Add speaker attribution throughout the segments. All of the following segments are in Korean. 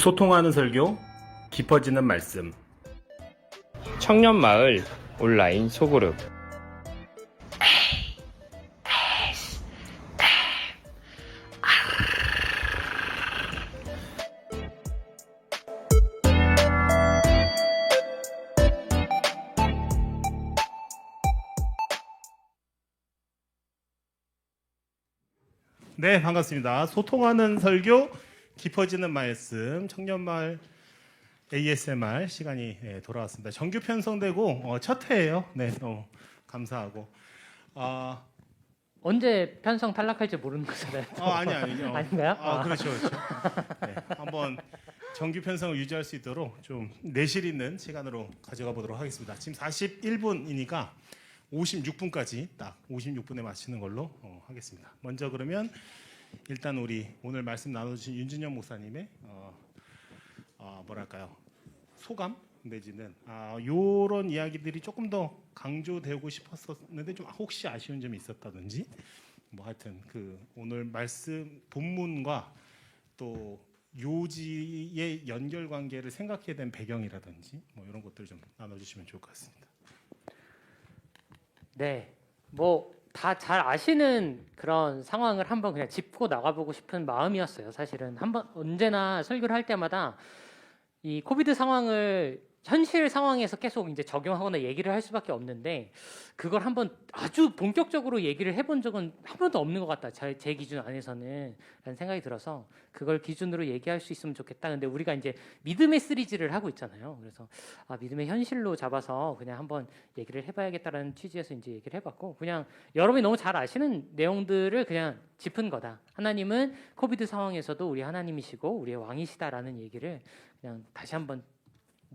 Speaker 1: 소통하는 설교, 깊어지는 말씀.
Speaker 2: 청년마을 온라인 소그룹.
Speaker 1: 네, 반갑습니다. 소통하는 설교, 깊어지는 말씀, 청년마을 ASMR 시간이 돌아왔습니다. 정규 편성되고 첫 회예요. 네, 너무 감사하고.
Speaker 3: 언제 편성 탈락할지 모르는 거잖아요.
Speaker 1: 아니죠.
Speaker 3: 아닌가요?
Speaker 1: 그렇죠. 네, 한번 정규 편성을 유지할 수 있도록 좀 내실 있는 시간으로 가져가 보도록 하겠습니다. 지금 41분이니까 56분까지 딱 56분에 마치는 걸로 하겠습니다. 먼저 그러면 일단 우리 오늘 말씀 나눠주신 윤준영 목사님의 뭐랄까요, 소감 내지는 요런 이야기들이 조금 더 강조되고 싶었었는데 좀 혹시 아쉬운 점이 있었다든지 뭐 하여튼 그 오늘 말씀 본문과 또 요지의 연결 관계를 생각해야 된 배경이라든지 뭐 이런 것들 좀 나눠주시면 좋을 것 같습니다.
Speaker 3: 네, 뭐 다 잘 아시는 그런 상황을 한번 그냥 짚고 나가보고 싶은 마음이었어요. 사실은 한번 언제나 설교를 할 때마다 이 코비드 상황을 현실 상황에서 계속 이제 적용하거나 얘기를 할 수밖에 없는데 그걸 한번 아주 본격적으로 얘기를 해본 적은 한 번도 없는 것 같다. 제 기준 안에서는 라는 생각이 들어서 그걸 기준으로 얘기할 수 있으면 좋겠다. 근데 우리가 이제 믿음의 시리즈를 하고 있잖아요. 그래서 믿음의 현실로 잡아서 그냥 한번 얘기를 해봐야겠다라는 취지에서 이제 얘기를 해봤고 그냥 여러분이 너무 잘 아시는 내용들을 그냥 짚은 거다. 하나님은 코비드 상황에서도 우리 하나님이시고 우리의 왕이시다라는 얘기를 그냥 다시 한번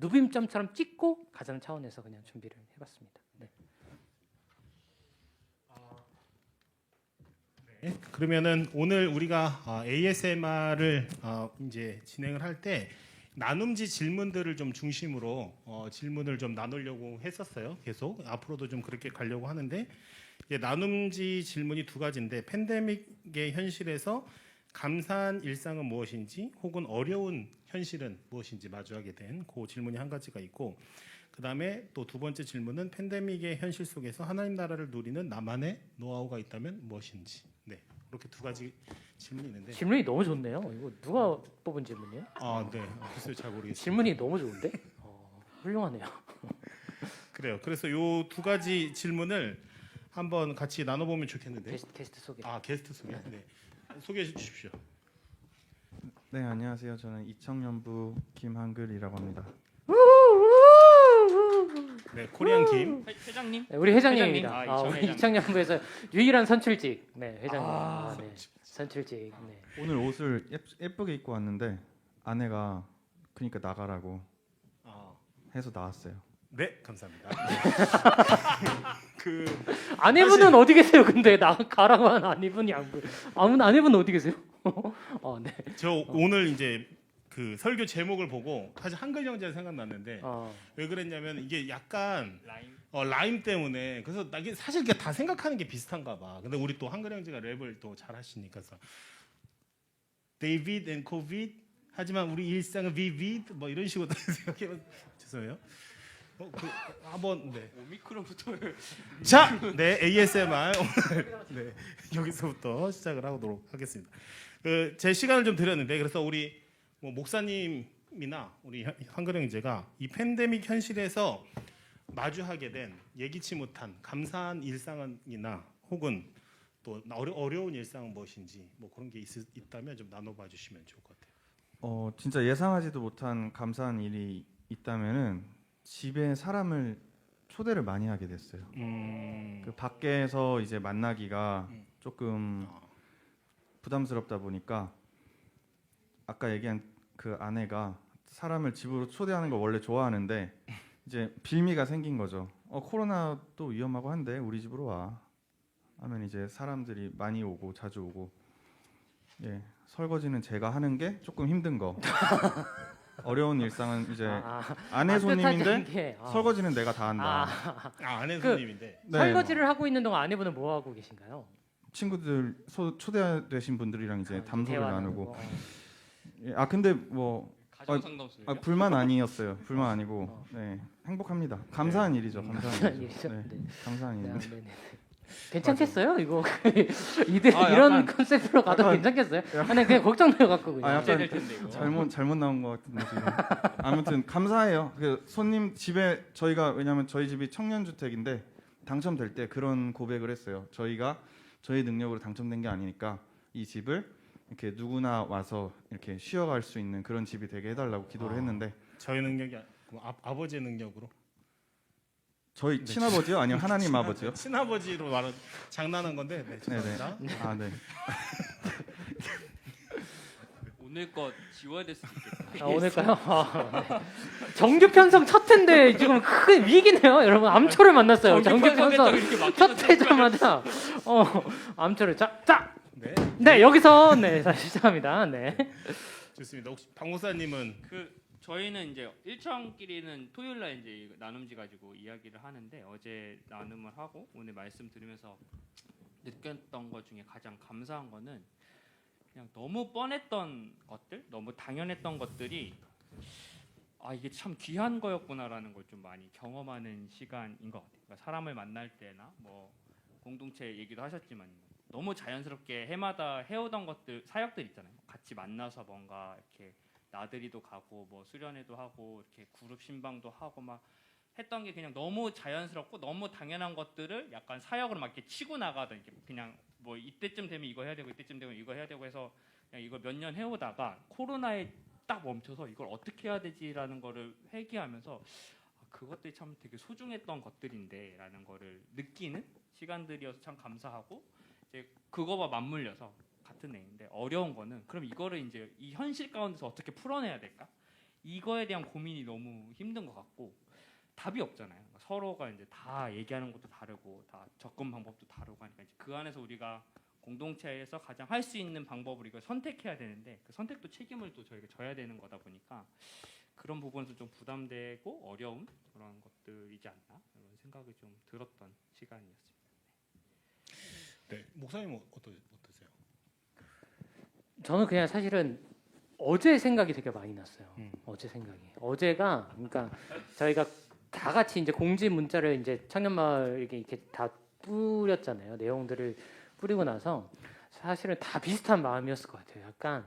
Speaker 3: 누빔점처럼 찍고 가자는 차원에서 그냥 준비를 해봤습니다. 네.
Speaker 1: 네, 그러면은 오늘 우리가 ASMR을 이제 진행을 할 때 나눔지 질문들을 좀 중심으로 질문을 좀 나누려고 했었어요. 계속 앞으로도 좀 그렇게 가려고 하는데 이제 나눔지 질문이 두 가지인데 팬데믹의 현실에서 감사한 일상은 무엇인지 혹은 어려운 현실은 무엇인지 마주하게 된 그 질문이 한 가지가 있고 그 다음에 또 두 번째 질문은 팬데믹의 현실 속에서 하나님 나라를 누리는 나만의 노하우가 있다면 무엇인지. 네, 그렇게 두 가지 질문이 있는데
Speaker 3: 질문이 너무 좋네요. 이거 누가 뽑은 질문이에요?
Speaker 1: 네, 글쎄요, 잘 모르겠어요.
Speaker 3: 질문이 너무 좋은데? 훌륭하네요.
Speaker 1: 그래요. 그래서 요 두 가지 질문을 한번 같이 나눠보면 좋겠는데.
Speaker 3: 게스트 소개.
Speaker 1: 게스트 소개. 네, 소개해 주십시오.
Speaker 4: 네, 안녕하세요. 저는 이청년부 김한글이라고 합니다.
Speaker 1: 네, 코리안 김.
Speaker 2: 회장님?
Speaker 3: 네, 우리 회장님입니다.
Speaker 2: 회장님.
Speaker 3: 우리 이창년부에서 유일한 선출직. 네, 회장님. 네.
Speaker 1: 선출직.
Speaker 3: 선출직. 네.
Speaker 4: 오늘 옷을 예쁘게 입고 왔는데 아내가 그러니까 나가라고 해서 나왔어요.
Speaker 1: 네, 감사합니다.
Speaker 3: 아내분은 어디 계세요? 근데 나 가라고 한 아내분이 안 보여. 아내분 어디 계세요? 네.
Speaker 1: 저 오늘 이제 그 설교 제목을 보고 사실 한글 형제가 생각났는데 왜 그랬냐면 이게 약간 라임 때문에 그래서 이게 사실 이게 다 생각하는 게 비슷한가 봐. 근데 우리 또 한글 형제가 랩을 또 잘하시니까 데이비드 앤 코비드 하지만 우리 일상은 비비드 뭐 이런 식으로 생각해면 죄송해요. 한번 네.
Speaker 2: 오미크론부터
Speaker 1: 자, 네, ASMR 오늘 네, 여기서부터 시작을 하도록 하겠습니다. 제 시간을 좀 드렸는데 그래서 우리 목사님이나 우리 한글 형제가 이 팬데믹 현실에서 마주하게 된 예기치 못한 감사한 일상이나 혹은 또 어려운 일상은 무엇인지 뭐 그런 게 있다면 좀 나눠봐 주시면 좋을 것 같아요.
Speaker 4: 진짜 예상하지도 못한 감사한 일이 있다면은 집에 사람을 초대를 많이 하게 됐어요. 그 밖에서 이제 만나기가 조금 부담스럽다 보니까 아까 얘기한 그 아내가 사람을 집으로 초대하는 걸 원래 좋아하는데 이제 빌미가 생긴 거죠. 코로나도 위험하고 한데 우리 집으로 와 하면 이제 사람들이 많이 오고 자주 오고 설거지는 제가 하는 게 조금 힘든 거. 어려운 일상은 이제 아내 손님인데 설거지는 내가 다 한다.
Speaker 1: 아내 손님인데
Speaker 4: 네.
Speaker 3: 설거지를 하고 있는 동안 아내분은 뭐 하고 계신가요?
Speaker 4: 친구들 초대되신 분들이랑 이제 담소를
Speaker 3: 대화하는
Speaker 4: 나누고.
Speaker 3: 거.
Speaker 4: 근데 뭐
Speaker 5: 가정 상담소예요.
Speaker 4: 불만 아니었어요. 불만 아니고 네, 행복합니다. 감사한 일이죠. 감사한 일이죠. 네,
Speaker 3: 네.
Speaker 4: 감사한
Speaker 3: 네,
Speaker 4: 일이죠.
Speaker 3: 네, 네. 괜찮겠어요? 이거 이들
Speaker 4: 아,
Speaker 3: 이런
Speaker 4: 약간-
Speaker 3: 컨셉으로 가도
Speaker 4: 약간-
Speaker 3: 괜찮겠어요? 아니 그냥 걱정돼요 갖고 그냥.
Speaker 4: 약간
Speaker 5: 될 텐데 이거.
Speaker 4: 잘못 나온 것 같은데 지금. 아무튼 감사해요. 그 손님 집에 저희가 왜냐면 저희 집이 청년주택인데 당첨될 때 그런 고백을 했어요. 저희가 저희 능력으로 당첨된 게 아니니까 이 집을 이렇게 누구나 와서 이렇게 쉬어갈 수 있는 그런 집이 되게 해달라고 기도를 했는데
Speaker 1: 저희 능력이 아버지의 능력으로.
Speaker 4: 저희 친아버지요? 아니요 하나님 아버지요?
Speaker 1: 친아버지로 말은 장난한 건데. 네, 죄송합니다.
Speaker 4: 아 네.
Speaker 5: 오늘 거 지워야 될 수도 있겠다.
Speaker 3: 아, 오늘까요? 네. 정규 편성 첫 회인데 지금 큰 위기네요, 여러분. 암초를 만났어요. 정규 편성 첫 회자마자 암초를 자.
Speaker 1: 네,
Speaker 3: 네 여기서 네 다시 시작합니다. 네.
Speaker 1: 좋습니다. 혹시 박 목사님은
Speaker 5: 저희는 이제 일정끼리는 토요일 날 이제 이거 나눔지 가지고 이야기를 하는데 어제 나눔을 하고 오늘 말씀 들으면서 느꼈던 것 중에 가장 감사한 거는 그냥 너무 뻔했던 것들, 너무 당연했던 것들이 아 이게 참 귀한 거였구나라는 걸 좀 많이 경험하는 시간인 것 같아요. 그러니까 사람을 만날 때나 뭐 공동체 얘기도 하셨지만 너무 자연스럽게 해마다 해오던 것들 사역들 있잖아요. 같이 만나서 뭔가 이렇게 나들이도 가고 뭐 수련회도 하고 이렇게 그룹 신방도 하고 막 했던 게 그냥 너무 자연스럽고 너무 당연한 것들을 약간 사역으로 막 이렇게 치고 나가던 이렇게 그냥 뭐 이때쯤 되면 이거 해야 되고 이때쯤 되면 이거 해야 되고 해서 그냥 이걸 몇 년 해오다가 코로나에 딱 멈춰서 이걸 어떻게 해야 되지라는 거를 회귀하면서 아, 그것들이 참 되게 소중했던 것들인데라는 거를 느끼는 시간들이어서 참 감사하고 이제 그거와 맞물려서 같은 내용인데 어려운 거는 그럼 이거를 이제 이 현실 가운데서 어떻게 풀어내야 될까? 이거에 대한 고민이 너무 힘든 것 같고 답이 없잖아요. 그러니까 서로가 이제 다 얘기하는 것도 다르고 다 접근 방법도 다르고 하니까 이제 그 안에서 우리가 공동체에서 가장 할 수 있는 방법을 이걸 선택해야 되는데 그 선택도 책임을 또 저희가 져야 되는 거다 보니까 그런 부분에서 좀 부담되고 어려운 그런 것들이지 않나 이런 생각이 좀 들었던 시간이었습니다.
Speaker 1: 네, 목사님은 어떠세요?
Speaker 3: 저는 그냥 사실은 어제 생각이 되게 많이 났어요. 어제 생각이. 어제가 그러니까 저희가 다 같이 이제 공지 문자를 이제 청년마을에게 이렇게 다 뿌렸잖아요. 내용들을 뿌리고 나서 사실은 다 비슷한 마음이었을 것 같아요. 약간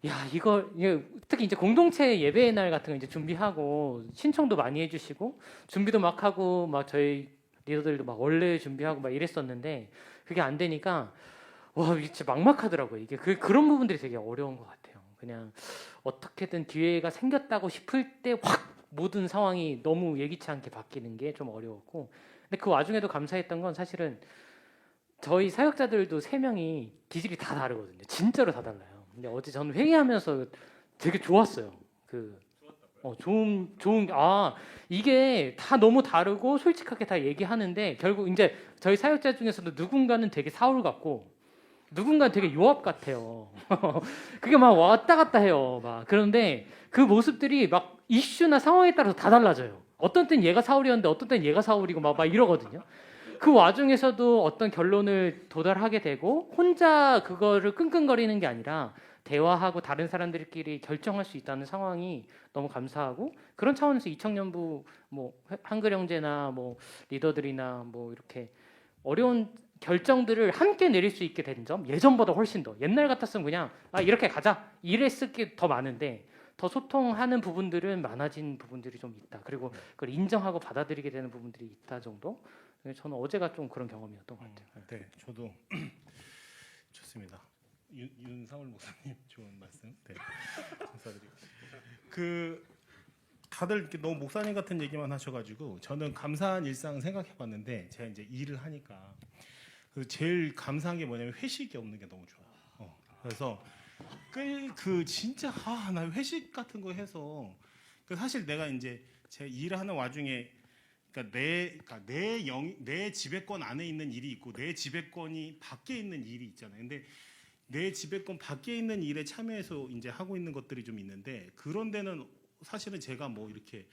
Speaker 3: 야 이게 특히 이제 공동체 예배의 날 같은 거 이제 준비하고 신청도 많이 해주시고 준비도 막 하고 막 저희 리더들도 막 원래 준비하고 막 이랬었는데 그게 안 되니까 와 이게 진짜 막막하더라고요. 이게 그런 부분들이 되게 어려운 것 같아요. 그냥 어떻게든 기회가 생겼다고 싶을 때 확 모든 상황이 너무 예기치 않게 바뀌는 게 좀 어려웠고 근데 그 와중에도 감사했던 건 사실은 저희 사역자들도 3명이 기질이 다 다르거든요. 진짜로 다 달라요. 근데 어제 저는 회의하면서 되게 좋았어요. 이게 다 너무 다르고 솔직하게 다 얘기하는데 결국 이제 저희 사역자 중에서도 누군가는 되게 사울 같고 누군가는 되게 요압 같아요. 그게 막 왔다 갔다 해요. 막 그런데 그 모습들이 막 이슈나 상황에 따라서 다 달라져요. 어떤 때는 얘가 사울이었는데 어떤 때는 얘가 사울이고 막 이러거든요. 그 와중에서도 어떤 결론을 도달하게 되고 혼자 그거를 끙끙거리는 게 아니라 대화하고 다른 사람들끼리 결정할 수 있다는 상황이 너무 감사하고 그런 차원에서 이청년부 뭐 한글 형제나 뭐 리더들이나 뭐 이렇게 어려운 결정들을 함께 내릴 수 있게 된 점 예전보다 훨씬 더 옛날 같았으면 그냥 이렇게 가자 이랬을 게 더 많은데 더 소통하는 부분들은 많아진 부분들이 좀 있다. 그리고 그걸 인정하고 받아들이게 되는 부분들이 있다 정도. 저는 어제가 좀 그런 경험이었던 것 같아요.
Speaker 1: 네, 저도 좋습니다. 윤상울 목사님 좋은 말씀. 네, 감사드리고. 다들 이렇게 너무 목사님 같은 얘기만 하셔가지고 저는 감사한 일상 생각해봤는데 제가 이제 일을 하니까 제일 감사한 게 뭐냐면 회식이 없는 게 너무 좋아요. 그래서 진짜 나 회식 같은 거 해서 사실 내가 이제 제 일하는 와중에 내 지배권 안에 있는 일이 있고 내 지배권이 밖에 있는 일이 있잖아요. 근데 내 지배권 밖에 있는 일에 참여해서 이제 하고 있는 것들이 좀 있는데 그런 데는 사실은 제가 뭐 이렇게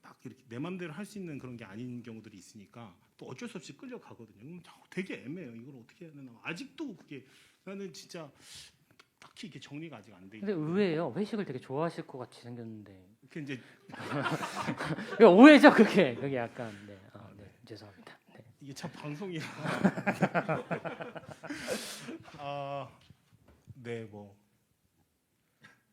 Speaker 1: 막 이렇게 내 맘대로 할 수 있는 그런 게 아닌 경우들이 있으니까 또 어쩔 수 없이 끌려가거든요. 되게 애매해요. 이걸 어떻게 해야 되나. 아직도 그게 나는 진짜 딱히 이게 정리가 아직 안 돼
Speaker 3: 근데
Speaker 1: 있고.
Speaker 3: 의외예요. 회식을 되게 좋아하실 것 같이 생겼는데.
Speaker 1: 그 이제
Speaker 3: 이거 오해죠, 그게. 그게 약간 네. 네. 죄송합니다. 네.
Speaker 1: 이게 참 방송이라. 네, 뭐.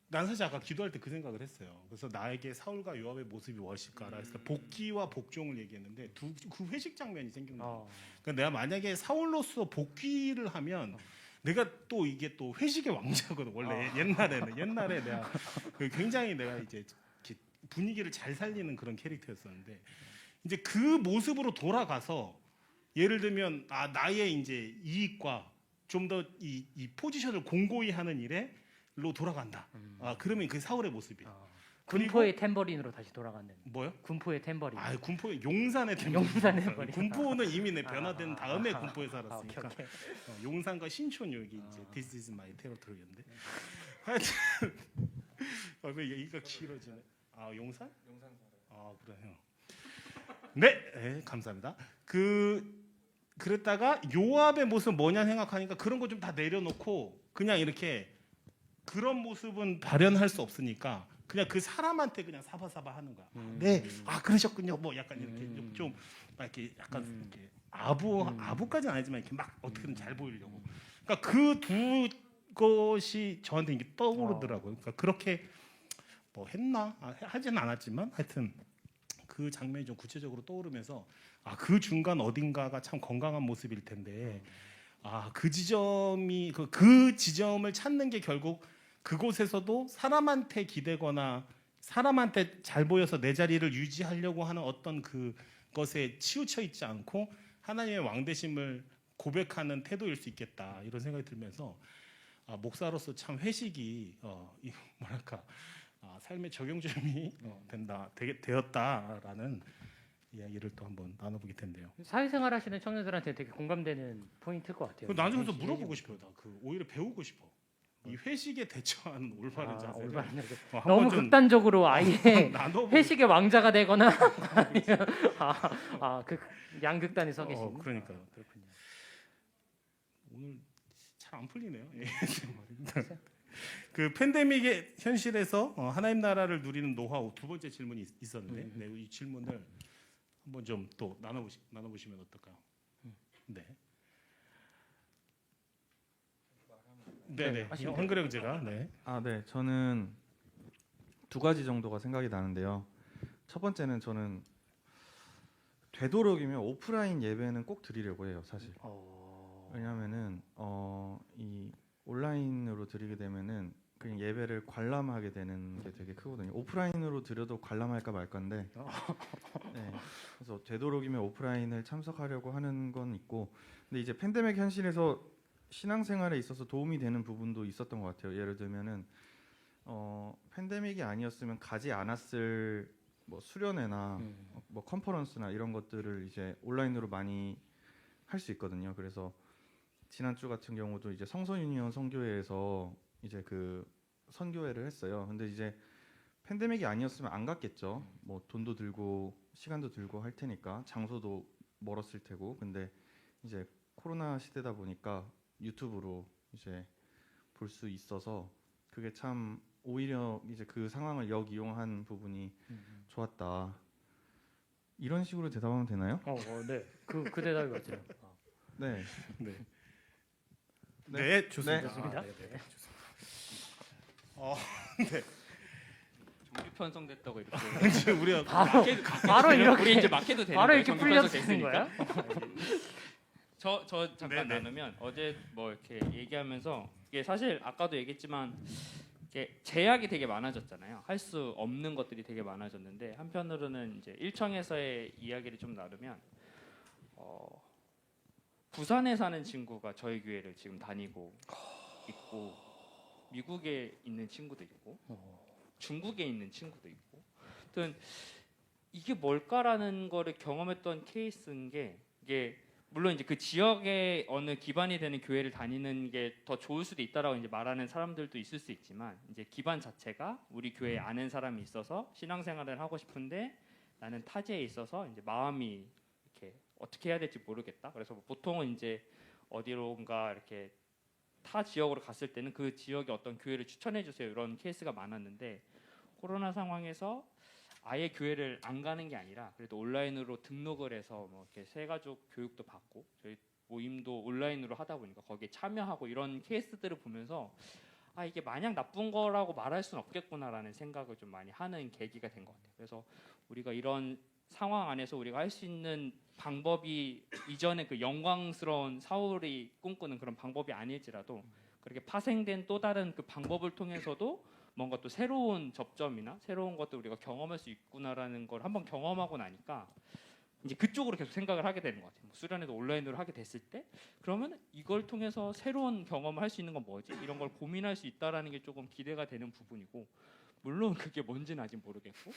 Speaker 1: 난 사실 아까 기도할 때 그 생각을 했어요. 그래서 나에게 사울과 요압의 모습이 무엇일까라 해서 복귀와 복종을 얘기했는데 그 회식 장면이 생겼나. 그러니까 내가 만약에 사울로서 복귀를 하면 내가 또 이게 또 회식의 왕자거든. 원래 옛날에 내가 굉장히 내가 이제 이렇게 분위기를 잘 살리는 그런 캐릭터였었는데 이제 그 모습으로 돌아가서 예를 들면 나의 이제 이익과 좀 더 이 포지션을 공고히 하는 일에로 돌아간다. 그러면 그 사울의 모습이에요. 그리고
Speaker 3: 군포의 탬버린으로 다시 돌아가는.
Speaker 1: 뭐요?
Speaker 3: 군포의 탬버린.
Speaker 1: 군포의 용산의 템버.
Speaker 3: 용산의 템버린.
Speaker 1: 군포는 이미 내 변화된 다음에 군포에 살았으니까.
Speaker 3: 오케이.
Speaker 1: 용산과 신촌 여기 이제 This is my territory였는데. 하여튼 왜 얘기가 길어지네. 용산? 용산 살아요. 그래요. 네, 감사합니다. 그랬다가 요압의 모습 뭐냐 생각하니까 그런 거 좀 다 내려놓고 그냥 이렇게 그런 모습은 발현할 수 없으니까 그냥 그 사람한테 그냥 사바사바 하는 거야. 네, 그러셨군요. 뭐 약간 이렇게 좀 막 이렇게 약간 이렇게 아부까지는 아니지만 이렇게 막 어떻게든 잘 보이려고. 그러니까 그 두 것이 저한테 이게 떠오르더라고요. 그러니까 그렇게 뭐 했나 하지는 않았지만 하여튼 그 장면이 좀 구체적으로 떠오르면서 그 중간 어딘가가 참 건강한 모습일 텐데 그 지점이 그 지점을 찾는 게 결국 그곳에서도 사람한테 기대거나 사람한테 잘 보여서 내 자리를 유지하려고 하는 어떤 그것에 치우쳐 있지 않고 하나님의 왕되심을 고백하는 태도일 수 있겠다 이런 생각이 들면서 목사로서 참 회식이 뭐랄까 삶의 적용점이 되었다라는 이야기를 또 한번 나눠보게 된대요.
Speaker 3: 사회생활 하시는 청년들한테 되게 공감되는 포인트일 것 같아요.
Speaker 1: 나중에 서 물어보고 싶어요. 오히려 배우고 싶어. 이 회식에 대처하는 올바른 자세.
Speaker 3: 너무 극단적으로 아예 회식의 왕자가 되거나 아니면 그 양극단에 서 계신.
Speaker 1: 그러니까요. 그렇군요. 오늘 잘 안 풀리네요. 그 팬데믹의 현실에서 하나님 나라를 누리는 노하우 두 번째 질문이 있었는데 이 질문을 한번 좀 또 나눠보시면 어떨까요? 네. 네네. 한글 형제가 네.
Speaker 4: 네. 저는 두 가지 정도가 생각이 나는데요. 첫 번째는 저는 되도록이면 오프라인 예배는 꼭 드리려고 해요, 사실. 왜냐하면은 이 온라인으로 드리게 되면은 그냥 예배를 관람하게 되는 게 되게 크거든요. 오프라인으로 드려도 관람할까 말까인데. 네. 그래서 되도록이면 오프라인을 참석하려고 하는 건 있고, 근데 이제 팬데믹 현실에서 신앙생활에 있어서 도움이 되는 부분도 있었던 것 같아요. 예를 들면은 팬데믹이 아니었으면 가지 않았을 뭐 수련회나 뭐 컨퍼런스나 이런 것들을 이제 온라인으로 많이 할 수 있거든요. 그래서 지난주 같은 경우도 이제 성서유니온 선교회에서 이제 그 선교회를 했어요. 근데 이제 팬데믹이 아니었으면 안 갔겠죠. 뭐 돈도 들고 시간도 들고 할 테니까 장소도 멀었을 테고. 근데 이제 코로나 시대다 보니까 유튜브로 이제 볼 수 있어서 그게 참 오히려 이제 그 상황을 역이용한 부분이 좋았다. 이런 식으로 대답하면 되나요?
Speaker 3: 네. 그 대답이 맞아요.
Speaker 4: 네.
Speaker 1: 네, 좋습니다.
Speaker 3: 좋습니다.
Speaker 1: 네.
Speaker 5: 정규 편성됐다고 이렇게.
Speaker 1: 지금 우리가
Speaker 3: 바로 이렇게
Speaker 5: 우리 이제 막해도 되는
Speaker 3: 바로
Speaker 5: 거예요?
Speaker 3: 이렇게
Speaker 5: 정규
Speaker 3: 풀려서
Speaker 5: 편성
Speaker 3: 되는
Speaker 5: 됐으니까.
Speaker 3: 거야?
Speaker 5: 저 잠깐
Speaker 1: 네.
Speaker 5: 나누면 어제 뭐 이렇게 얘기하면서 이게 사실 아까도 얘기했지만 이게 제약이 되게 많아졌잖아요. 할 수 없는 것들이 되게 많아졌는데 한편으로는 이제 일청에서의 이야기를 좀 나누면 부산에 사는 친구가 저희 교회를 지금 다니고 있고 미국에 있는 친구도 있고 중국에 있는 친구도 있고 하여튼 이게 뭘까라는 거를 경험했던 케이스인 게 이게 물론 이제 그 지역에 어느 기반이 되는 교회를 다니는 게 더 좋을 수도 있다라고 이제 말하는 사람들도 있을 수 있지만 이제 기반 자체가 우리 교회에 아는 사람이 있어서 신앙생활을 하고 싶은데 나는 타지에 있어서 이제 마음이 이렇게 어떻게 해야 될지 모르겠다. 그래서 보통은 이제 어디론가 이렇게 타 지역으로 갔을 때는 그 지역의 어떤 교회를 추천해 주세요 이런 케이스가 많았는데 코로나 상황에서 아예 교회를 안 가는 게 아니라 그래도 온라인으로 등록을 해서 뭐 이렇게 새가족 교육도 받고 저희 모임도 온라인으로 하다 보니까 거기에 참여하고 이런 케이스들을 보면서 아 이게 마냥 나쁜 거라고 말할 수는 없겠구나라는 생각을 좀 많이 하는 계기가 된 것 같아요. 그래서 우리가 이런 상황 안에서 우리가 할 수 있는 방법이 이전에 그 영광스러운 사울이 꿈꾸는 그런 방법이 아닐지라도 그렇게 파생된 또 다른 그 방법을 통해서도 뭔가 또 새로운 접점이나 새로운 것들 우리가 경험할 수 있구나라는 걸 한번 경험하고 나니까 이제 그쪽으로 계속 생각을 하게 되는 것 같아요. 뭐 수련회도 온라인으로 하게 됐을 때 그러면 이걸 통해서 새로운 경험을 할 수 있는 건 뭐지? 이런 걸 고민할 수 있다라는 게 조금 기대가 되는 부분이고 물론 그게 뭔지는 아직 모르겠고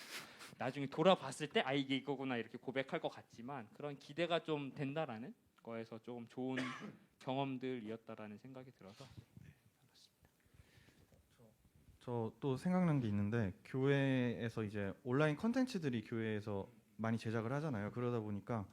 Speaker 5: 나중에 돌아봤을 때 아 이게 이거구나 이렇게 고백할 것 같지만 그런 기대가 좀 된다라는 거에서 조금 좋은 경험들이었다라는 생각이 들어서
Speaker 4: 저 또 생각난 게 있는데 교회에서 이제 온라인 컨텐츠들이 교회에서 많이 제작을 하잖아요. 그러다 보니까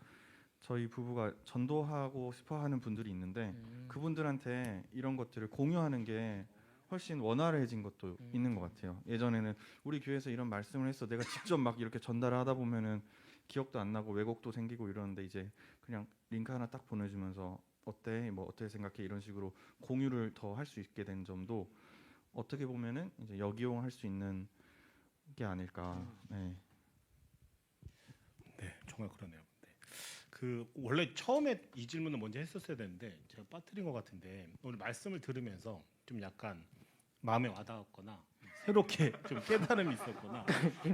Speaker 4: 저희 부부가 전도하고 싶어하는 분들이 있는데 그분들한테 이런 것들을 공유하는 게 훨씬 원활해진 것도 있는 것 같아요. 예전에는 우리 교회에서 이런 말씀을 했어. 내가 직접 막 이렇게 전달을 하다 보면은 기억도 안 나고 왜곡도 생기고 이러는데 이제 그냥 링크 하나 딱 보내주면서 어때? 뭐 어떻게 생각해? 이런 식으로 공유를 더 할 수 있게 된 점도 어떻게 보면은 이제 역이용할 수 있는 게 아닐까. 네.
Speaker 1: 네, 정말 그러네요. 네. 그 원래 처음에 이 질문을 먼저 했었어야 되는데 제가 빠뜨린 것 같은데 오늘 말씀을 들으면서 좀 약간 마음에 와닿았거나 새롭게 좀 깨달음이 있었거나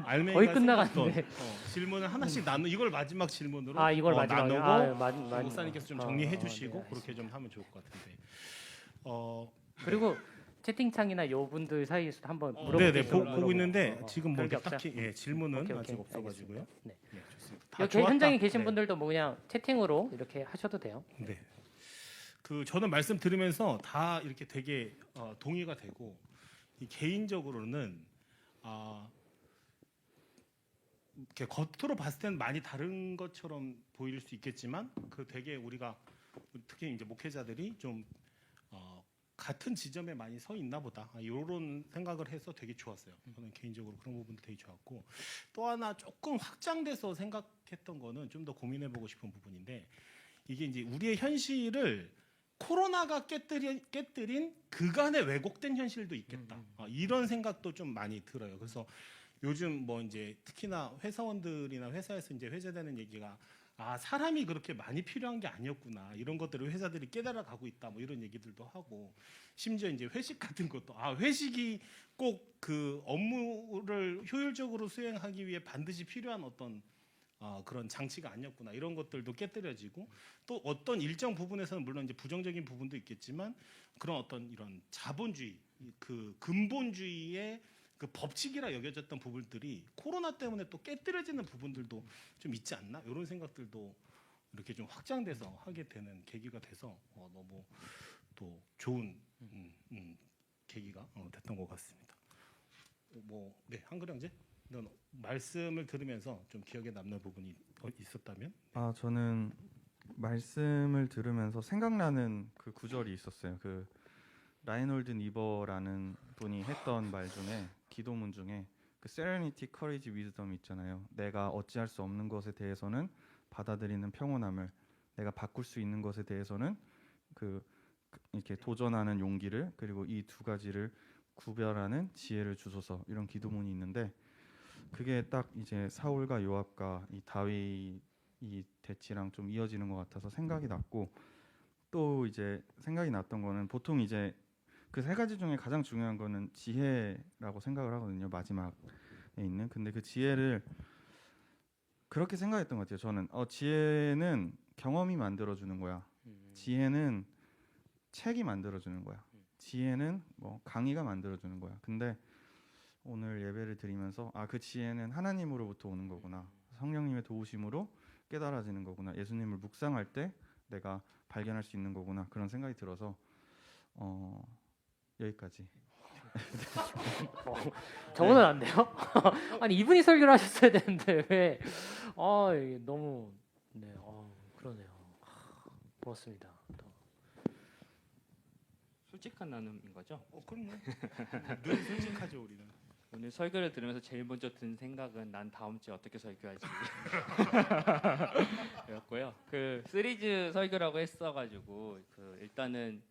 Speaker 1: 알맹이가
Speaker 3: 거의 끝나갔는데.
Speaker 1: 생겼던, 질문을 하나씩 나누 이걸 마지막 질문으로
Speaker 3: 아 이걸 마지막에
Speaker 1: 나누고 목사님께서 좀 정리해 주시고
Speaker 3: 네,
Speaker 1: 그렇게 좀 하면 좋을 것 같은데
Speaker 3: 그리고 채팅창이나 요분들 사이에서도 한번
Speaker 1: 네네
Speaker 3: 물어볼게요.
Speaker 1: 보고 있는데 지금 뭐
Speaker 3: 그런 게
Speaker 1: 딱히
Speaker 3: 없어요?
Speaker 1: 질문은
Speaker 3: 오케이,
Speaker 1: 아직
Speaker 3: 오케이.
Speaker 1: 없어가지고요.
Speaker 3: 알겠습니다. 네.
Speaker 1: 네, 좋습니다. 다
Speaker 3: 이렇게
Speaker 1: 좋았다.
Speaker 3: 현장에 계신
Speaker 1: 네.
Speaker 3: 분들도 뭐 그냥 채팅으로 이렇게 하셔도 돼요.
Speaker 1: 네. 그 저는 말씀 들으면서 다 이렇게 되게 동의가 되고 이 개인적으로는 이렇게 겉으로 봤을 때는 많이 다른 것처럼 보일 수 있겠지만 그 되게 우리가 특히 이제 목회자들이 좀 같은 지점에 많이 서 있나 보다 이런 생각을 해서 되게 좋았어요. 저는 개인적으로 그런 부분도 되게 좋았고 또 하나 조금 확장돼서 생각했던 거는 좀 더 고민해보고 싶은 부분인데 이게 이제 우리의 현실을 코로나가 깨뜨린 그간의 왜곡된 현실도 있겠다. 이런 생각도 좀 많이 들어요. 그래서 요즘 뭐 이제 특히나 회사원들이나 회사에서 이제 회자되는 얘기가 사람이 그렇게 많이 필요한 게 아니었구나. 이런 것들을 회사들이 깨달아가고 있다. 뭐 이런 얘기들도 하고 심지어 이제 회식 같은 것도 회식이 꼭 그 업무를 효율적으로 수행하기 위해 반드시 필요한 어떤 그런 장치가 아니었구나 이런 것들도 깨뜨려지고 또 어떤 일정 부분에서는 물론 이제 부정적인 부분도 있겠지만 그런 어떤 이런 자본주의 그 근본주의의 그 법칙이라 여겨졌던 부분들이 코로나 때문에 또 깨뜨려지는 부분들도 좀 있지 않나 이런 생각들도 이렇게 좀 확장돼서 하게 되는 계기가 돼서 너무 또 좋은 계기가 됐던 것 같습니다. 네 한글 형제. 넌 말씀을 들으면서 좀 기억에 남는 부분이 있었다면?
Speaker 4: 저는 말씀을 들으면서 생각나는 그 구절이 있었어요. 그 라이놀드 니버라는 분이 했던 말 중에 기도문 중에 그 Serenity, Courage, Wisdom 있잖아요. 내가 어찌할 수 없는 것에 대해서는 받아들이는 평온함을, 내가 바꿀 수 있는 것에 대해서는 이렇게 도전하는 용기를, 그리고 이 두 가지를 구별하는 지혜를 주소서, 이런 기도문이 있는데 그게 딱 이제 사울과 요압과 이 다윗 이 대치랑 좀 이어지는 것 같아서 생각이 났고 또 이제 생각이 났던 거는 보통 이제 그 세 가지 중에 가장 중요한 거는 지혜라고 생각을 하거든요. 마지막에 있는. 근데 그 지혜를 그렇게 생각했던 것 같아요. 저는 지혜는 경험이 만들어주는 거야. 지혜는 책이 만들어주는 거야. 지혜는 뭐 강의가 만들어주는 거야. 근데 오늘 예배를 드리면서 그 지혜는 하나님으로부터 오는 거구나. 성령님의 도우심으로 깨달아지는 거구나. 예수님을 묵상할 때 내가 발견할 수 있는 거구나. 그런 생각이 들어서 여기까지.
Speaker 3: 저거는 안 돼요? 아니 이분이 설교를 하셨어야 되는데 왜? 이게 너무 그러네요. 고맙습니다.
Speaker 5: 솔직한 나눔인 거죠.
Speaker 1: 그럼요. 늘 솔직하죠 우리는.
Speaker 5: 오늘 설교를 들으면서 제일 먼저 든 생각은 난 다음 주에 어떻게 설교하지 였고요. 그 시리즈 설교라고 했어가지고 그 일단은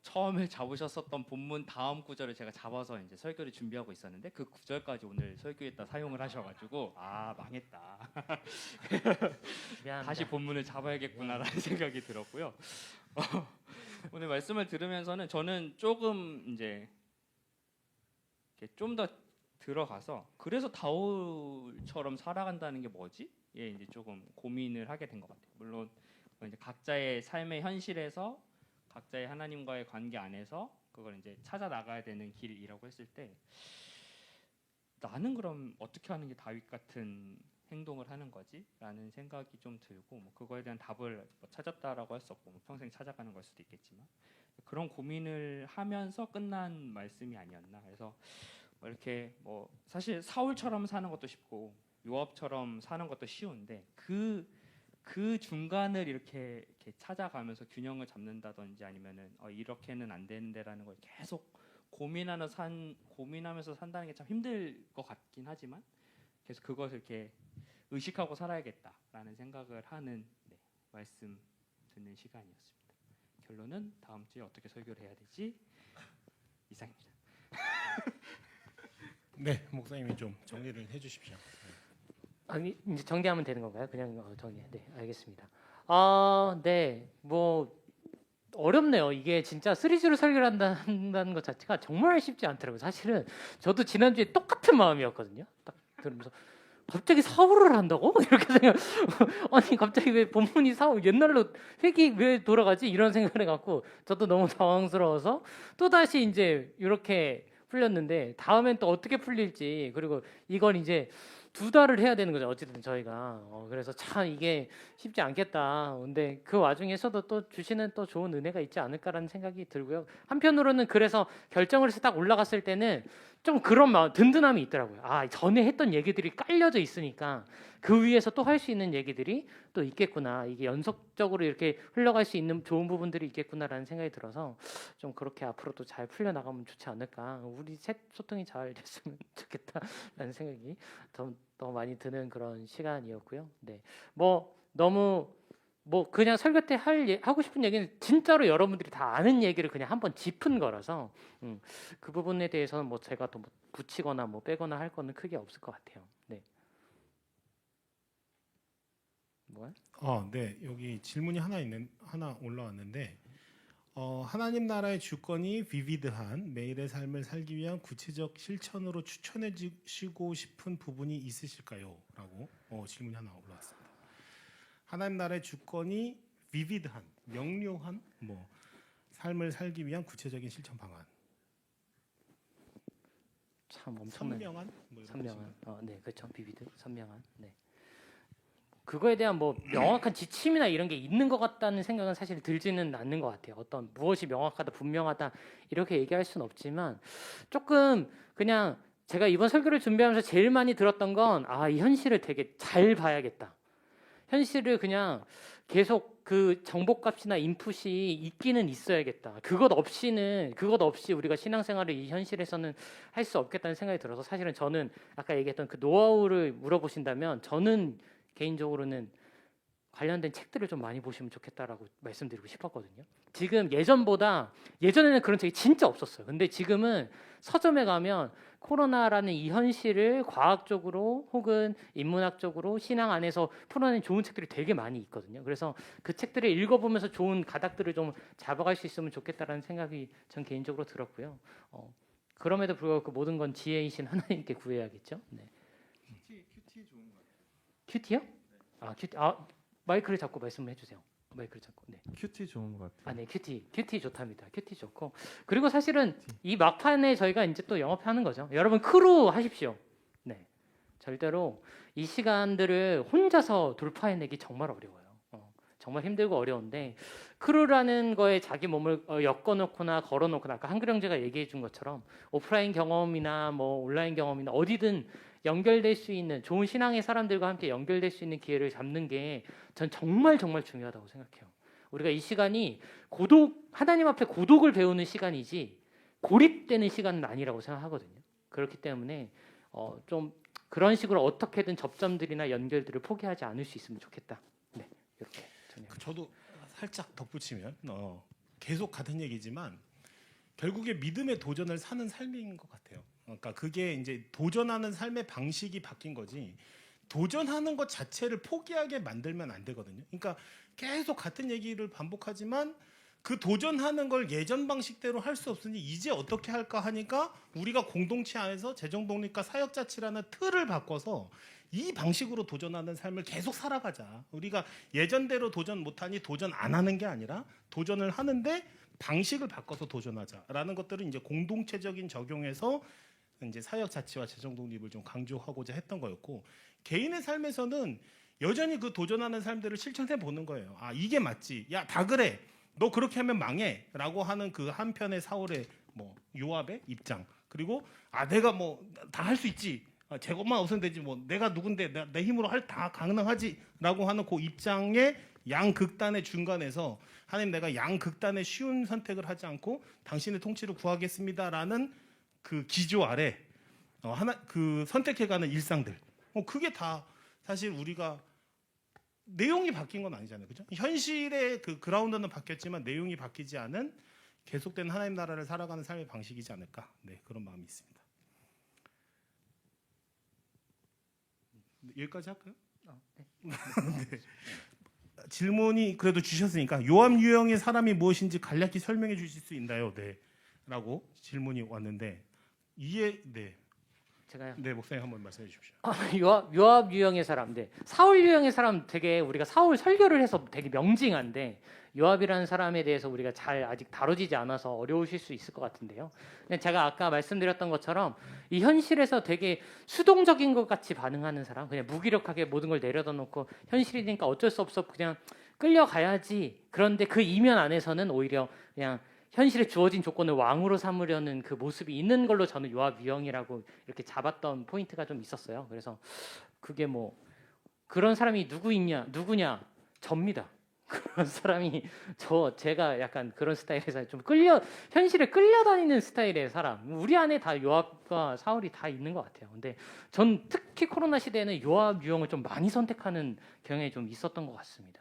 Speaker 5: 처음에 잡으셨었던 본문 다음 구절을 제가 잡아서 이제 설교를 준비하고 있었는데 그 구절까지 오늘 설교에다 사용을 하셔가지고 아 망했다.
Speaker 3: 미안합니다.
Speaker 5: 다시 본문을 잡아야겠구나라는 생각이 들었고요. 오늘 말씀을 들으면서는 저는 조금 이제 좀 더 들어가서 그래서 다울처럼 살아간다는 게 뭐지? 예, 이제 조금 고민을 하게 된 것 같아요. 물론 이제 각자의 삶의 현실에서 각자의 하나님과의 관계 안에서 그걸 이제 찾아 나가야 되는 길이라고 했을 때 나는 그럼 어떻게 하는 게 다윗 같은 행동을 하는 거지?라는 생각이 좀 들고 뭐 그거에 대한 답을 뭐 찾았다라고 할 수 없고 뭐 평생 찾아가는 걸 수도 있겠지만 그런 고민을 하면서 끝난 말씀이 아니었나. 그래서 뭐 이렇게 뭐 사실 사울처럼 사는 것도 쉽고 요압처럼 사는 것도 쉬운데 그 중간을 이렇게 찾아가면서 균형을 잡는다든지 아니면은 이렇게는 안 되는데라는 걸 계속 고민하면서 산다는 게 참 힘들 것 같긴 하지만 계속 그것을 이렇게 의식하고 살아야겠다라는 생각을 하는 말씀 듣는 시간이었습니다. 결론은 다음 주에 어떻게 설교를 해야 되지? 이상입니다.
Speaker 1: 네, 목사님이 좀 정리를 해주십시오.
Speaker 3: 아니 이제 정리하면 되는 건가요? 그냥 정리. 네, 알겠습니다. 네, 뭐 어렵네요. 이게 진짜 시리즈로 설교를 한다는 것 자체가 정말 쉽지 않더라고요. 사실은 저도 지난주에 똑같은 마음이었거든요. 딱 들으면서 갑자기 사울을 한다고? 이렇게 생각. 아니 갑자기 왜 본문이 사울 옛날로 회기 왜 돌아가지? 이런 생각을 해갖고 저도 너무 당황스러워서 또 다시 이제 이렇게 풀렸는데 다음엔 또 어떻게 풀릴지 그리고 이건 이제 2달을 해야 되는 거죠. 어쨌든 저희가 그래서 참 이게 쉽지 않겠다. 근데 그 와중에서도 또 주시는 또 좋은 은혜가 있지 않을까라는 생각이 들고요. 한편으로는 그래서 결정을 해서 딱 올라갔을 때는 좀 그런 마음, 든든함이 있더라고요. 아 전에 했던 얘기들이 깔려져 있으니까 그 위에서 또 할 수 있는 얘기들이 또 있겠구나. 이게 연속적으로 이렇게 흘러갈 수 있는 좋은 부분들이 있겠구나라는 생각이 들어서 좀 그렇게 앞으로도 잘 풀려나가면 좋지 않을까. 우리 셋 소통이 잘 됐으면 좋겠다라는 생각이 더 많이 드는 그런 시간이었고요. 네, 뭐 너무 그냥 설교 때 하고 싶은 얘기는 진짜로 여러분들이 다 아는 얘기를 그냥 한번 짚은 거라서 그 부분에 대해서는 뭐 제가 또 붙이거나 뭐 빼거나 할 거는 크게 없을 것 같아요. 네. 뭐야?
Speaker 1: 네, 여기 질문이 하나 올라왔는데 하나님 나라의 주권이 비비드한 매일의 삶을 살기 위한 구체적 실천으로 추천해 주시고 싶은 부분이 있으실까요? 라고 질문이 하나 올라왔습니다. 하나님 나라의 주권이 비비드한, 명료한 삶을 살기 위한 구체적인 실천 방안.
Speaker 3: 참 엄청난
Speaker 1: 선명한?
Speaker 3: 선명한. 네, 그렇죠. 비비드 선명한. 네. 그거에 대한 명확한 지침이나 이런 게 있는 것 같다는 생각은 사실 들지는 않는 것 같아요. 어떤 무엇이 명확하다, 분명하다 이렇게 얘기할 수는 없지만 조금 그냥 제가 이번 설교를 준비하면서 제일 많이 들었던 건 이 현실을 되게 잘 봐야겠다. 현실을 그냥 계속 그 정보값이나 인풋이 있기는 있어야겠다. 그것 없이 우리가 신앙생활을 이 현실에서는 할 수 없겠다는 생각이 들어서 사실은 저는 아까 얘기했던 그 노하우를 물어보신다면 저는 개인적으로는 관련된 책들을 좀 많이 보시면 좋겠다라고 말씀드리고 싶었거든요. 지금 예전에는 그런 책이 진짜 없었어요. 근데 지금은 서점에 가면 코로나라는 이 현실을 과학적으로 혹은 인문학적으로 신앙 안에서 풀어낸 좋은 책들이 되게 많이 있거든요. 그래서 그 책들을 읽어보면서 좋은 가닥들을 좀 잡아갈 수 있으면 좋겠다라는 생각이 전 개인적으로 들었고요. 그럼에도 불구하고 그 모든 건 지혜이신 하나님께 구해야겠죠. 네.
Speaker 4: 큐티 좋은 것 같아요.
Speaker 3: 큐티요? 큐티. 마이크를 잡고 말씀을 해주세요. 마이크를 잡고. 네.
Speaker 4: 큐티 좋은 것 같아요.
Speaker 3: 네, 큐티 좋답니다. 큐티 좋고 그리고 사실은 이 막판에 저희가 이제 또 영업하는 거죠. 여러분 크루 하십시오. 네, 절대로 이 시간들을 혼자서 돌파해내기 정말 어려워요. 정말 힘들고 어려운데 크루라는 거에 자기 몸을 엮어놓거나 걸어놓거나 아까 한글형제가 얘기해준 것처럼 오프라인 경험이나 온라인 경험이나 어디든 연결될 수 있는 좋은 신앙의 사람들과 함께 연결될 수 있는 기회를 잡는 게 전 정말 정말 중요하다고 생각해요. 우리가 이 시간이 하나님 앞에 고독을 배우는 시간이지 고립되는 시간은 아니라고 생각하거든요. 그렇기 때문에 좀 그런 식으로 어떻게든 접점들이나 연결들을 포기하지 않을 수 있으면 좋겠다. 네, 이렇게
Speaker 1: 저도 살짝 덧붙이면 계속 같은 얘기지만 결국에 믿음의 도전을 사는 삶인 것 같아요. 그러니까 그게 이제 도전하는 삶의 방식이 바뀐 거지 도전하는 것 자체를 포기하게 만들면 안 되거든요. 그러니까 계속 같은 얘기를 반복하지만 그 도전하는 걸 예전 방식대로 할 수 없으니 이제 어떻게 할까 하니까 우리가 공동체 안에서 재정독립과 사역자치라는 틀을 바꿔서 이 방식으로 도전하는 삶을 계속 살아가자. 우리가 예전대로 도전 못하니 도전 안 하는 게 아니라 도전을 하는데 방식을 바꿔서 도전하자라는 것들을 이제 공동체적인 적용해서 이제 사역 자치와 재정 독립을 좀 강조하고자 했던 거였고 개인의 삶에서는 여전히 그 도전하는 삶들을 실천해 보는 거예요. 아 이게 맞지? 야 다 그래. 너 그렇게 하면 망해라고 하는 그 한편의 사울의 뭐 요압의 입장 그리고 아 내가 뭐 다 할 수 있지. 제것만 없으면 되지 뭐 내가 누군데 내 힘으로 다 가능하지라고 하는 그 입장의 양극단의 중간에서 하나님 내가 양극단의 쉬운 선택을 하지 않고 당신의 통치를 구하겠습니다라는 그 기조 아래 그 선택해가는 일상들 그게 다 사실 우리가 내용이 바뀐 건 아니잖아요, 그죠? 현실의 그 그라운드는 바뀌었지만 내용이 바뀌지 않은 계속된 하나님 나라를 살아가는 삶의 방식이지 않을까, 네 그런 마음이 있습니다. 여기까지 할까요? 네. 질문이 그래도 주셨으니까 요압 유형의 사람이 무엇인지 간략히 설명해 주실 수 있나요? 네.라고 질문이 왔는데 네.
Speaker 3: 제가요.
Speaker 1: 네, 목사님 한번 말씀해 주십시오.
Speaker 3: 요압 유형의 사람, 네. 사울 유형의 사람 되게 우리가 사울 설교를 해서 되게 명징한데 요압이라는 사람에 대해서 우리가 잘 아직 다뤄지지 않아서 어려우실 수 있을 것 같은데요. 근데 제가 아까 말씀드렸던 것처럼 이 현실에서 되게 수동적인 것 같이 반응하는 사람, 그냥 무기력하게 모든 걸 내려다 놓고 현실이니까 어쩔 수 없어 그냥 끌려가야지. 그런데 그 이면 안에서는 오히려 그냥 현실에 주어진 조건을 왕으로 삼으려는 그 모습이 있는 걸로 저는 요압 유형이라고 이렇게 잡았던 포인트가 좀 있었어요. 그래서 그게 뭐 그런 사람이 누구냐 접니다. 그런 사람이 제가 약간 그런 스타일에서 좀 현실에 끌려다니는 스타일의 사람. 우리 안에 다 요압과 사울이 다 있는 것 같아요. 근데 전 특히 코로나 시대에는 요압 유형을 좀 많이 선택하는 경향이 좀 있었던 것 같습니다.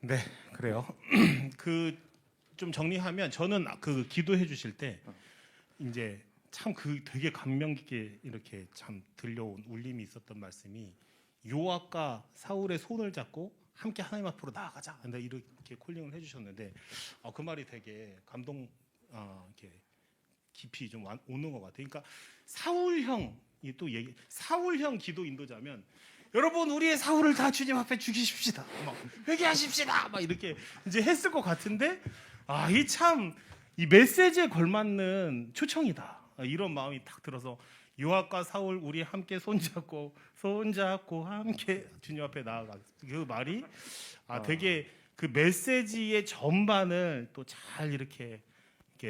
Speaker 1: 네, 그래요. 좀 정리하면 저는 그 기도해 주실 때 이제 참 그 되게 감명 깊게 이렇게 참 들려온 울림이 있었던 말씀이 요압과 사울의 손을 잡고 함께 하나님 앞으로 나아가자. 이렇게 콜링을 해주셨는데 그 말이 되게 감동 이렇게 깊이 좀 오는 것 같아요. 그러니까 사울형 기도 인도자면 여러분 우리의 사울을 다 주님 앞에 죽이십시다. 회개하십시다. 막 이렇게 이제 했을 것 같은데 이 메시지에 걸맞는 초청이다. 이런 마음이 딱 들어서 요압과 사울 우리 함께 손잡고 함께 주님 앞에 나아가. 그 말이 되게 그 메시지의 전반을 또 잘 이렇게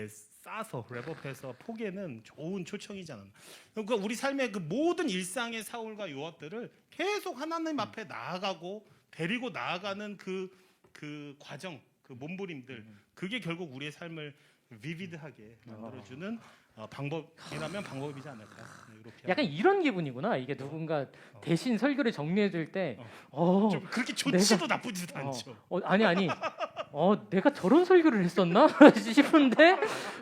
Speaker 1: 싸서 랩업해서 포개는 좋은 초청이지 않았나. 그러니까 우리 삶의 그 모든 일상의 사울과 요압들을 계속 하나님 앞에 나아가고 데리고 나아가는 그 과정, 그 몸부림들, 그게 결국 우리의 삶을 비비드하게 만들어주는 방법이라면 방법이지 않을까. 이렇게
Speaker 3: 약간 이런 기분이구나. 이게 누군가 대신 설교를 정리해 줄 때
Speaker 1: 좀 그렇게 좋지도 나쁘지도 않죠.
Speaker 3: 아니 내가 저런 설교를 했었나 싶은데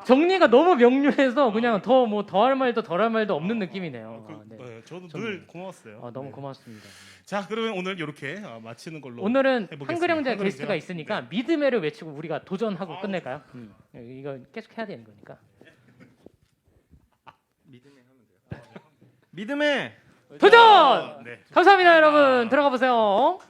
Speaker 3: 정리가 너무 명료해서 그냥 더 할 말도 덜 할 말도 없는 느낌이네요.
Speaker 1: 저도 늘 고마웠어요.
Speaker 3: 너무 고맙습니다.
Speaker 1: 자, 그러면 오늘 이렇게 마치는 걸로
Speaker 3: 오늘은
Speaker 1: 해보겠습니다.
Speaker 3: 한글형제 게스트가 있으니까
Speaker 1: 네.
Speaker 3: 믿음의를 외치고 우리가 도전하고 끝낼까요? 이거 계속 해야 되는 거니까.
Speaker 4: 믿음의
Speaker 3: 도전!
Speaker 1: 네.
Speaker 3: 감사합니다, 여러분. 들어가 보세요.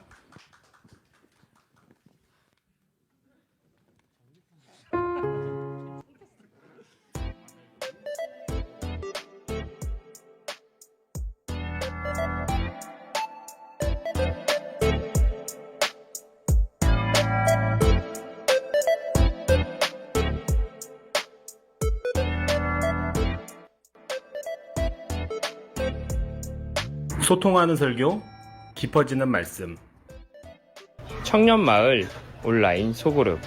Speaker 1: 소통하는 설교, 깊어지는 말씀.
Speaker 2: 청년마을 온라인 소그룹